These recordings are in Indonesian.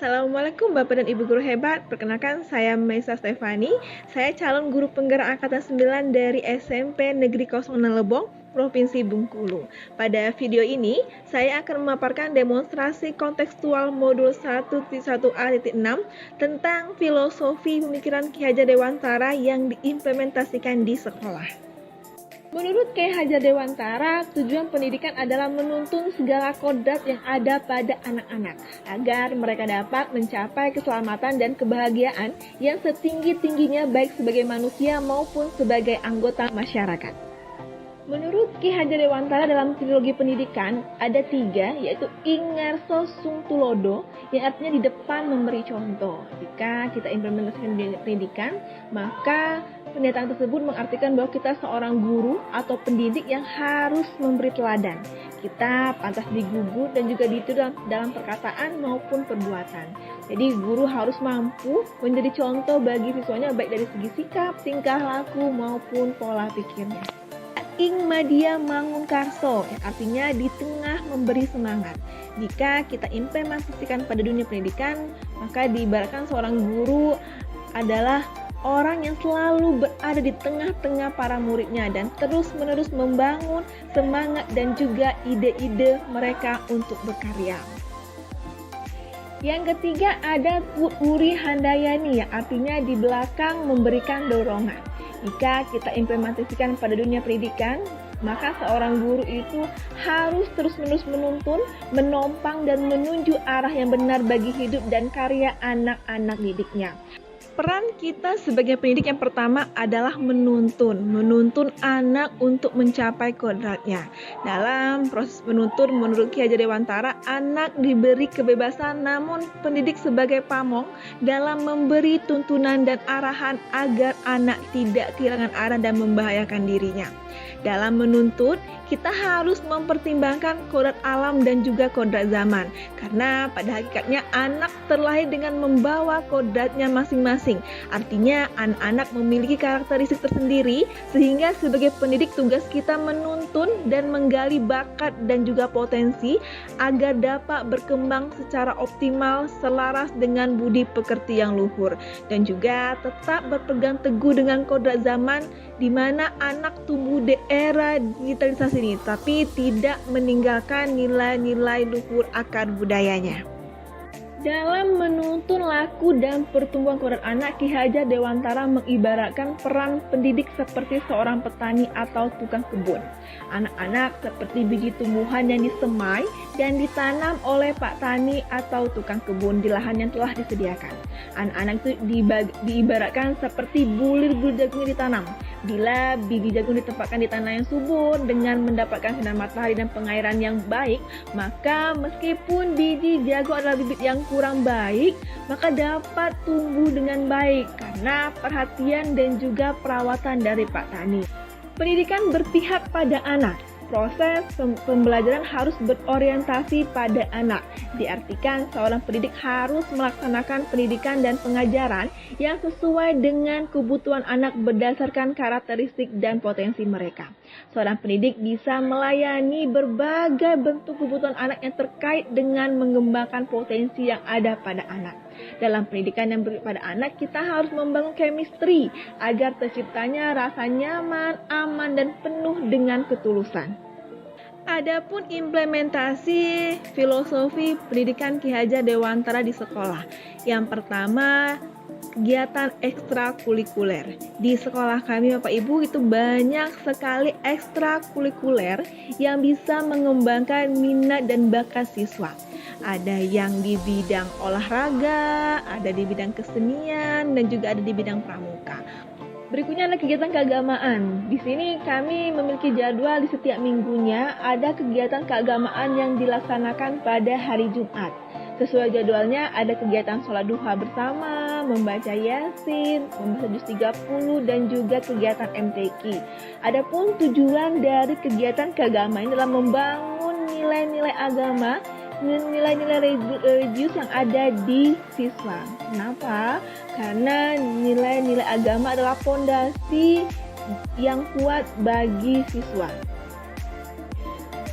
Assalamualaikum Bapak dan Ibu guru hebat. Perkenalkan saya Maisa Stefani. Saya calon guru penggerak angkatan 9 dari SMP Negeri 06 Lebong, Provinsi Bengkulu. Pada video ini, saya akan memaparkan demonstrasi kontekstual modul 1.1a.6 tentang filosofi pemikiran Ki Hajar Dewantara yang diimplementasikan di sekolah. Menurut Ki Hajar Dewantara, tujuan pendidikan adalah menuntun segala kodrat yang ada pada anak-anak agar mereka dapat mencapai keselamatan dan kebahagiaan yang setinggi-tingginya baik sebagai manusia maupun sebagai anggota masyarakat. Menurut Ki Hajar Dewantara dalam trilogi pendidikan ada 3, yaitu ing ngarso sung tulodo, yang artinya di depan memberi contoh. Jika kita implementasikan di pendidikan, maka pernyataan tersebut mengartikan bahwa kita seorang guru atau pendidik yang harus memberi teladan. Kita pantas digugu dan juga ditiru dalam perkataan maupun perbuatan. Jadi guru harus mampu menjadi contoh bagi siswanya baik dari segi sikap, tingkah laku maupun pola pikirnya. Ing Madya Mangun Karso, yang artinya di tengah memberi semangat. Jika kita implementasikan pada dunia pendidikan, maka diibaratkan seorang guru adalah orang yang selalu berada di tengah-tengah para muridnya dan terus-menerus membangun semangat dan juga ide-ide mereka untuk berkarya. Yang ketiga ada Wuri Handayani, yang artinya di belakang memberikan dorongan. Jika kita implementasikan pada dunia pendidikan, maka seorang guru itu harus terus-menerus menuntun, menompang dan menunjuk arah yang benar bagi hidup dan karya anak-anak didiknya. Peran kita sebagai pendidik yang pertama adalah menuntun anak untuk mencapai kodratnya. Dalam proses menuntun, menurut Ki Hajar Dewantara, anak diberi kebebasan namun pendidik sebagai pamong dalam memberi tuntunan dan arahan agar anak tidak kehilangan arah dan membahayakan dirinya. Dalam menuntut, kita harus mempertimbangkan kodrat alam dan juga kodrat zaman. Karena pada hakikatnya anak terlahir dengan membawa kodratnya masing-masing. Artinya anak-anak memiliki karakteristik tersendiri, sehingga sebagai pendidik tugas kita menuntun dan menggali bakat dan juga potensi agar dapat berkembang secara optimal selaras dengan budi pekerti yang luhur. Dan juga tetap berpegang teguh dengan kodrat zaman di mana anak tumbuh di era digitalisasi ini, tapi tidak meninggalkan nilai-nilai luhur akar budayanya. Dalam menuntun laku dan pertumbuhan kodrat anak, Ki Hajar Dewantara mengibaratkan peran pendidik seperti seorang petani atau tukang kebun. Anak-anak seperti biji tumbuhan yang disemai dan ditanam oleh Pak Tani atau tukang kebun di lahan yang telah disediakan. Anak-anak itu diibaratkan seperti bulir-bulir jagung yang ditanam. Bila biji jagung ditempatkan di tanah yang subur dengan mendapatkan sinar matahari dan pengairan yang baik, maka meskipun biji jagung adalah bibit yang kurang baik, maka dapat tumbuh dengan baik karena perhatian dan juga perawatan dari Pak Tani. Pendidikan berpihak pada anak. Proses pembelajaran harus berorientasi pada anak. Diartikan seorang pendidik harus melaksanakan pendidikan dan pengajaran yang sesuai dengan kebutuhan anak berdasarkan karakteristik dan potensi mereka. Seorang pendidik bisa melayani berbagai bentuk kebutuhan anak yang terkait dengan mengembangkan potensi yang ada pada anak. Dalam pendidikan yang pada anak, kita harus membangun chemistry agar terciptanya rasa nyaman, aman, dan penuh dengan ketulusan. Adapun implementasi filosofi pendidikan Ki Hajar Dewantara di sekolah. Yang pertama, kegiatan ekstrakurikuler. Di sekolah kami Bapak Ibu itu banyak sekali ekstrakurikuler yang bisa mengembangkan minat dan bakat siswa. Ada yang di bidang olahraga, ada di bidang kesenian, dan juga ada di bidang pramuka. Berikutnya adalah kegiatan keagamaan. Di sini kami memiliki jadwal di setiap minggunya ada kegiatan keagamaan yang dilaksanakan pada hari Jumat. Sesuai jadwalnya ada kegiatan sholat duha bersama, membaca Yasin, membaca juz 30, dan juga kegiatan MTQ. Adapun tujuan dari kegiatan keagamaan adalah membangun nilai-nilai agama, nilai-nilai religius yang ada di siswa. Kenapa? Karena nilai-nilai agama adalah fondasi yang kuat bagi siswa.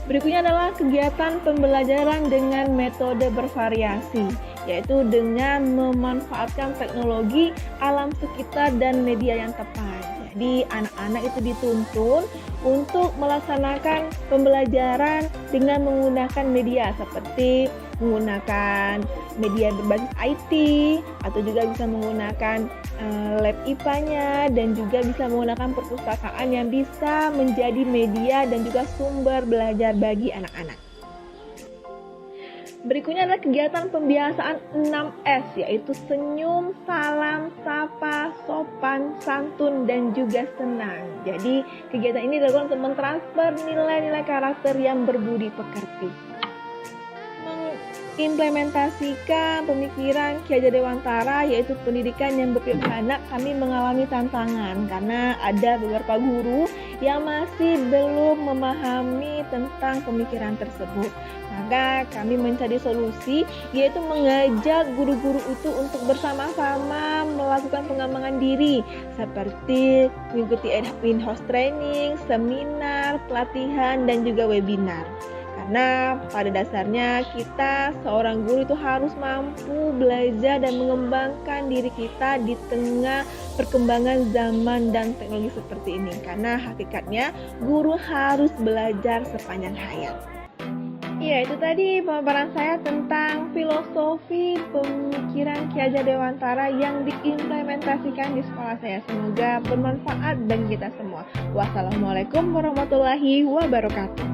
Berikutnya adalah kegiatan pembelajaran dengan metode bervariasi, yaitu dengan memanfaatkan teknologi, alam sekitar, dan media yang tepat. Jadi anak-anak itu dituntun untuk melaksanakan pembelajaran dengan menggunakan media seperti menggunakan media berbasis IT, atau juga bisa menggunakan lab IPA-nya, dan juga bisa menggunakan perpustakaan yang bisa menjadi media dan juga sumber belajar bagi anak-anak. Berikutnya adalah kegiatan pembiasaan 6S, yaitu senyum, salam, sapa, sopan, santun, dan juga senang. Jadi kegiatan ini dilakukan untuk mentransfer nilai-nilai karakter yang berbudi pekerti. Mengimplementasikan pemikiran Ki Hajar Dewantara, yaitu pendidikan yang berpihak anak, kami mengalami tantangan karena ada beberapa guru yang masih belum memahami tentang pemikiran tersebut. Maka kami mencari solusi, yaitu mengajak guru-guru itu untuk bersama-sama melakukan pengembangan diri, seperti mengikuti in-house training, seminar, pelatihan, dan juga webinar. Karena pada dasarnya kita seorang guru itu harus mampu belajar dan mengembangkan diri kita di tengah perkembangan zaman dan teknologi seperti ini. Karena hakikatnya guru harus belajar sepanjang hayat. Ya, itu tadi pemaparan saya tentang filosofi pemikiran Ki Hajar Dewantara yang diimplementasikan di sekolah saya. Semoga bermanfaat bagi kita semua. Wassalamualaikum warahmatullahi wabarakatuh.